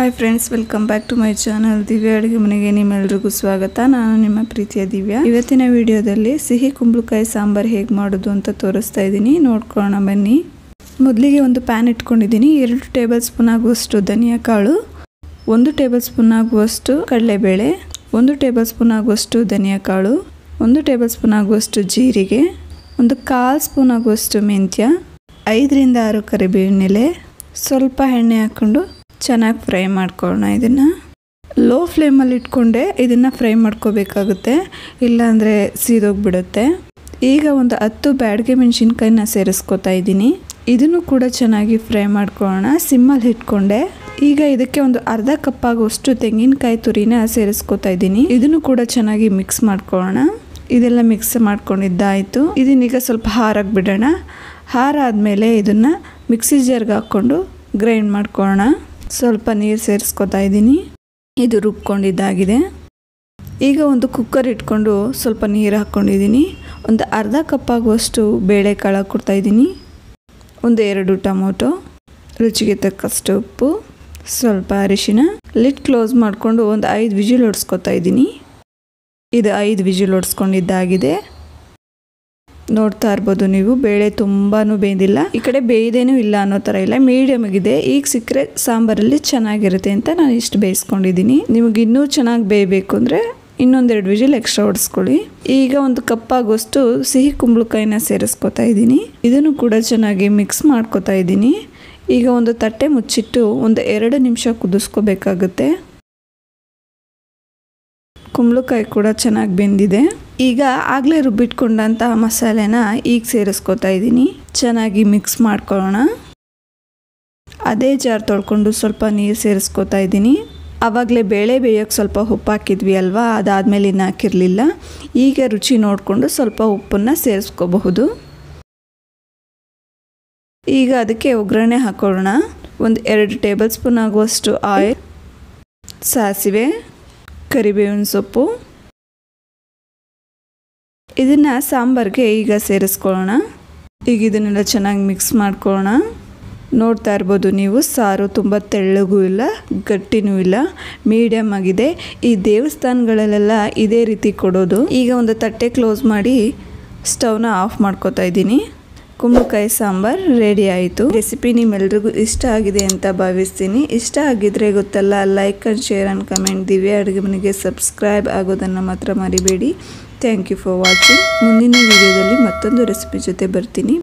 Hi friends, welcome back to my channel Divya ಅಡುಗೆ ಮನೆಗೆ ನಿಮ್ಮೆಲ್ಲರಿಗೂ ಸ್ವಾಗತ. ನಾನು ನಿಮ್ಮ ಪ್ರೀತಿಯ ದಿವ್ಯಾ. ಇವತ್ತಿನ ವಿಡಿಯೋದಲ್ಲಿ ಸಿಹಿ ಕುಂಬಳಕಾಯಿ ಸಾಂಬಾರ್ ಹೇಗೆ ಮಾಡೋದು ಅಂತ ತೋರಿಸ್ತಾ ಇದ್ದೀನಿ. ನೋಡ್ಕೊಳ್ಳೋಣ ಬನ್ನಿ. ಮೊದಲಿಗೆ ಒಂದು ಪ್ಯಾನ್ ಇಟ್ಕೊಂಡಿದ್ದೀನಿ. 2 ಟೇಬಲ್ ಸ್ಪೂನ್ ಆಗುವಷ್ಟು ಧನಿಯಾ ಕಾಳು, 1 ಟೇಬಲ್ ಸ್ಪೂನ್ ಆಗುವಷ್ಟು ಕಡಲೆಬೇಳೆ, 1 ಟೇಬಲ್ ಸ್ಪೂನ್ ಆಗುವಷ್ಟು ಧನಿಯಾ ಕಾಳು, 1 ಟೇಬಲ್ ಸ್ಪೂನ್ ಆಗುವಷ್ಟು ಜೀರಿಗೆ, 1/4 ಸ್ಪೂನ್ ಆಗುವಷ್ಟು ಮೆಂತ್ಯ, 5 ರಿಂದ 6 ಕರಿಬೇವಿನ ಎಲೆ, ಸ್ವಲ್ಪ ಎಣ್ಣೆ ಹಾಕ್ಕೊಂಡು ಚೆನ್ನಾಗಿ ಫ್ರೈ ಮಾಡ್ಕೊಳ್ಳೋಣ. ಇದನ್ನು ಲೋ ಫ್ಲೇಮಲ್ಲಿ ಇಟ್ಕೊಂಡೆ ಇದನ್ನು ಫ್ರೈ ಮಾಡ್ಕೋಬೇಕಾಗುತ್ತೆ, ಇಲ್ಲಾಂದರೆ ಸೀದೋಗ್ಬಿಡುತ್ತೆ. ಈಗ ಒಂದು 10 ಬ್ಯಾಡಗೆ ಮೆಣಸಿನ್ಕಾಯಿನ ಸೇರಿಸ್ಕೊತಾ ಇದ್ದೀನಿ. ಇದನ್ನು ಕೂಡ ಚೆನ್ನಾಗಿ ಫ್ರೈ ಮಾಡ್ಕೊಳ್ಳೋಣ ಸಿಮ್ಮಲ್ಲಿ ಇಟ್ಕೊಂಡೆ. ಈಗ ಇದಕ್ಕೆ ಒಂದು ಅರ್ಧ ಕಪ್ ಆಗುವಷ್ಟು ತೆಂಗಿನಕಾಯಿ ತುರಿನ ಸೇರಿಸ್ಕೊತಾ ಇದ್ದೀನಿ. ಇದನ್ನು ಕೂಡ ಚೆನ್ನಾಗಿ ಮಿಕ್ಸ್ ಮಾಡ್ಕೊಳ್ಳೋಣ. ಇದೆಲ್ಲ ಮಿಕ್ಸ್ ಮಾಡ್ಕೊಂಡಿದ್ದಾಯಿತು. ಇದನ್ನೀಗ ಸ್ವಲ್ಪ ಹಾರಾಗಿ ಬಿಡೋಣ. ಆದಮೇಲೆ ಇದನ್ನು ಮಿಕ್ಸಿ ಜಾರ್ಗೆ ಹಾಕ್ಕೊಂಡು ಗ್ರೈಂಡ್ ಮಾಡ್ಕೊಳ್ಳೋಣ. ಸ್ವಲ್ಪ ನೀರು ಸೇರಿಸ್ಕೊತಾ ಇದ್ದೀನಿ. ಇದು ರುಬ್ಕೊಂಡಿದ್ದಾಗಿದೆ. ಈಗ ಒಂದು ಕುಕ್ಕರ್ ಇಟ್ಕೊಂಡು ಸ್ವಲ್ಪ ನೀರು ಹಾಕ್ಕೊಂಡಿದ್ದೀನಿ. ಒಂದು ಅರ್ಧ ಕಪ್ ಆಗುವಷ್ಟು ಬೇಳೆಕಾಳು ಹಾಕ್ಕೊಡ್ತಾ ಇದ್ದೀನಿ. 2 ಟೊಮೊಟೊ, ರುಚಿಗೆ ತಕ್ಕಷ್ಟು ಉಪ್ಪು, ಸ್ವಲ್ಪ ಅರಿಶಿನ. ಲಿಡ್ ಕ್ಲೋಸ್ ಮಾಡಿಕೊಂಡು ಒಂದು 5 ವಿಜಿಲ್ ಹೊಡ್ಸ್ಕೊತಾ ಇದ್ದೀನಿ. ಇದು 5 ವಿಜಿಲ್ ಹೊಡ್ಸ್ಕೊಂಡಿದ್ದಾಗಿದೆ. ನೋಡ್ತಾ ಇರ್ಬೋದು ನೀವು, ಬೇಳೆ ತುಂಬಾ ಬೇಯ್ದಿಲ್ಲ, ಈ ಕಡೆ ಬೇಯ್ದೇನೂ ಇಲ್ಲ ಅನ್ನೋ ಥರ ಇಲ್ಲ, ಮೀಡಿಯಮ್ ಆಗಿದೆ. ಈಗ ಸಿಕ್ಕರೆ ಸಾಂಬಾರಲ್ಲಿ ಚೆನ್ನಾಗಿರುತ್ತೆ ಅಂತ ನಾನು ಇಷ್ಟು ಬೇಯಿಸ್ಕೊಂಡಿದ್ದೀನಿ. ನಿಮಗೆ ಇನ್ನೂ ಚೆನ್ನಾಗಿ ಬೇಯಬೇಕು ಅಂದರೆ ಇನ್ನೊಂದು 2 ವಿಜಿಲ್ ಎಕ್ಸ್ಟ್ರಾ ಹೊಡಿಸ್ಕೊಳ್ಳಿ. ಈಗ ಒಂದು ಕಪ್ ಆಗುವಷ್ಟು ಸಿಹಿ ಕುಂಬಳಕಾಯಿನ ಸೇರಿಸ್ಕೊತಾ ಇದ್ದೀನಿ. ಇದನ್ನು ಕೂಡ ಚೆನ್ನಾಗಿ ಮಿಕ್ಸ್ ಮಾಡ್ಕೊತಾ ಇದ್ದೀನಿ. ಈಗ ಒಂದು ತಟ್ಟೆ ಮುಚ್ಚಿಟ್ಟು ಒಂದು 2 ನಿಮಿಷ ಕುದಿಸ್ಕೋಬೇಕಾಗುತ್ತೆ. ಕುಂಬಳಕಾಯಿ ಕೂಡ ಚೆನ್ನಾಗಿ ಬೆಂದಿದೆ. ಈಗ ಆಗಲೇ ರುಬ್ಬಿಟ್ಕೊಂಡಂಥ ಮಸಾಲೆನ ಈಗ ಸೇರಿಸ್ಕೊತಾ ಇದ್ದೀನಿ. ಚೆನ್ನಾಗಿ ಮಿಕ್ಸ್ ಮಾಡ್ಕೊಳ್ಳೋಣ. ಅದೇ ಜಾರ್ ತೊಳ್ಕೊಂಡು ಸ್ವಲ್ಪ ನೀರು ಸೇರಿಸ್ಕೊತಾ ಇದ್ದೀನಿ. ಆವಾಗಲೇ ಬೇಳೆ ಬೇಯೋಕ್ಕೆ ಸ್ವಲ್ಪ ಉಪ್ಪು ಹಾಕಿದ್ವಿ ಅಲ್ವಾ, ಅದಾದಮೇಲೆ ಇನ್ನು ಹಾಕಿರಲಿಲ್ಲ. ಈಗ ರುಚಿ ನೋಡಿಕೊಂಡು ಸ್ವಲ್ಪ ಉಪ್ಪನ್ನು ಸೇರಿಸ್ಕೋಬಹುದು. ಈಗ ಅದಕ್ಕೆ ಒಗ್ಗರಣೆ ಹಾಕೊಳ್ಳೋಣ. ಒಂದು 2 ಟೇಬಲ್ ಸ್ಪೂನ್ ಆಗುವಷ್ಟು ಆಯಿಲ್, ಸಾಸಿವೆ, ಕರಿಬೇವಿನ ಸೊಪ್ಪು. ಇದನ್ನು ಸಾಂಬಾರಿಗೆ ಈಗ ಸೇರಿಸ್ಕೊಳ್ಳೋಣ. ಈಗ ಇದನ್ನೆಲ್ಲ ಚೆನ್ನಾಗಿ ಮಿಕ್ಸ್ ಮಾಡ್ಕೊಳ್ಳೋಣ. ನೋಡ್ತಾ ಇರ್ಬೋದು ನೀವು, ಸಾರು ತುಂಬ ತೆಳ್ಳಗೂ ಇಲ್ಲ ಗಟ್ಟಿನೂ ಇಲ್ಲ, ಮೀಡಿಯಮ್ ಆಗಿದೆ. ಈ ದೇವಸ್ಥಾನಗಳಲ್ಲೆಲ್ಲ ಇದೇ ರೀತಿ ಕೊಡೋದು. ಈಗ ಒಂದು ತಟ್ಟೆ ಕ್ಲೋಸ್ ಮಾಡಿ ಸ್ಟವ್ನ ಆಫ್ ಮಾಡ್ಕೋತಾ ಇದ್ದೀನಿ. ಕುಂಬಳಕಾಯಿ ಸಾಂಬಾರ್ ರೆಡಿ ಆಯಿತು. ರೆಸಿಪಿ ನಿಮ್ಮೆಲ್ರಿಗೂ ಇಷ್ಟ ಆಗಿದೆ ಅಂತ ಭಾವಿಸ್ತೀನಿ. ಇಷ್ಟ ಆಗಿದ್ರೆ ಗೊತ್ತಲ್ಲ, like and share and comment. Divya ಅಡುಗೆ ಮನೆಗೆ ಸಬ್ಸ್ಕ್ರೈಬ್ ಆಗೋದನ್ನು ಮಾತ್ರ ಮರಿಬೇಡಿ. Thank you for watching. ಮುಂದಿನ ವಿಡಿಯೋದಲ್ಲಿ ಮತ್ತೊಂದು ರೆಸಿಪಿ ಜೊತೆ ಬರ್ತೀನಿ.